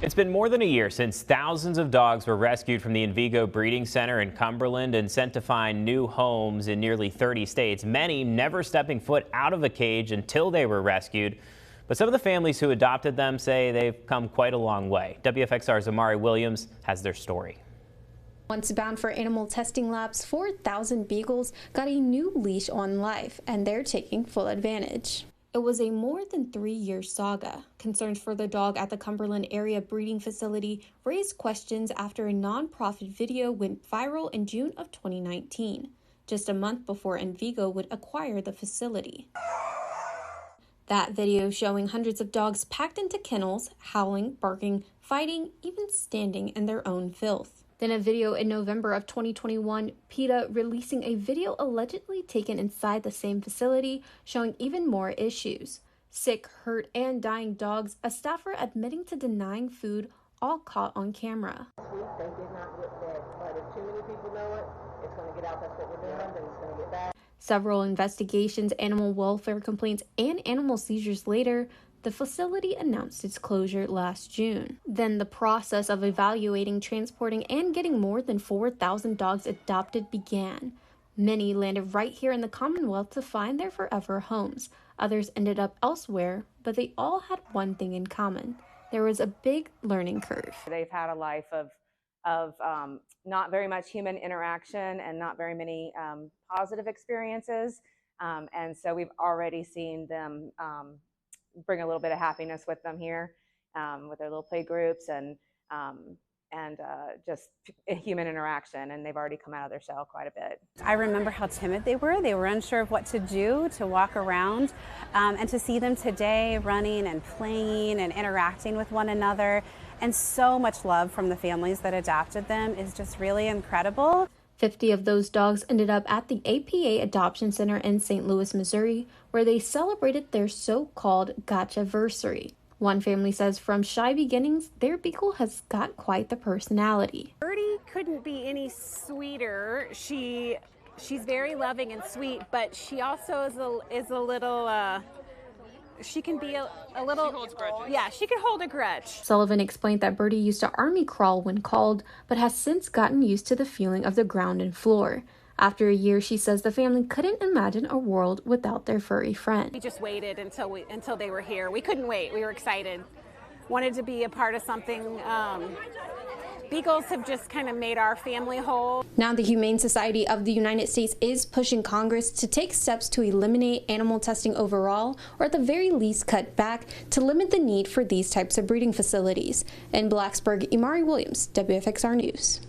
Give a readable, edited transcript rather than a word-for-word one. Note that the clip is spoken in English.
It's been more than a year since thousands of dogs were rescued from the Envigo breeding center in Cumberland and sent to find new homes in nearly 30 states, many never stepping foot out of a cage until they were rescued. But some of the families who adopted them say they've come quite a long way. WFXR's Amari Williams has their story. Once bound for animal testing labs, 4,000 Beagles got a new leash on life, and they're taking full advantage. It was a more than 3-year saga. Concerns for the dog at the Cumberland area breeding facility raised questions after a nonprofit video went viral in June of 2019, just a month before Envigo would acquire the facility. That video showing hundreds of dogs packed into kennels, howling, barking, fighting, even standing in their own filth. Then a video in November of 2021, PETA releasing a video allegedly taken inside the same facility, showing even more issues. Sick, hurt, and dying dogs, a staffer admitting to denying food, all caught on camera. They did not get fed, but if too many people know it, it's going to get out. That's what we're doing, then it's going to get back. Several investigations, animal welfare complaints, and animal seizures later, the facility announced its closure last June. Then the process of evaluating, transporting, and getting more than 4,000 dogs adopted began. Many landed right here in the Commonwealth to find their forever homes. Others ended up elsewhere, but they all had one thing in common. There was a big learning curve. They've had a life of not very much human interaction and not very many positive experiences. And so we've already seen them bring a little bit of happiness with them here, with their little play groups and just human interaction, and they've already come out of their shell quite a bit. I remember how timid they were. They were unsure of what to do, to walk around, and to see them today running and playing and interacting with one another, and so much love from the families that adopted them is just really incredible. 50 of those dogs ended up at the APA Adoption Center in St. Louis, Missouri, where they celebrated their so-called Gotcha-versary. One family says from shy beginnings, their Beagle has got quite the personality. Birdie couldn't be any sweeter. She's very loving and sweet, but she also is a little she can be a little, she holds grudges. Yeah, she can hold a grudge. Sullivan explained that Birdie used to army crawl when called, but has since gotten used to the feeling of the ground and floor. After a year, she says the family couldn't imagine a world without their furry friend. We just waited until they were here. We couldn't wait. We were excited. Wanted to be a part of something. Beagles have just kind of made our family whole. Now the Humane Society of the United States is pushing Congress to take steps to eliminate animal testing overall, or at the very least cut back to limit the need for these types of breeding facilities. In Blacksburg, Amari Williams, WFXR News.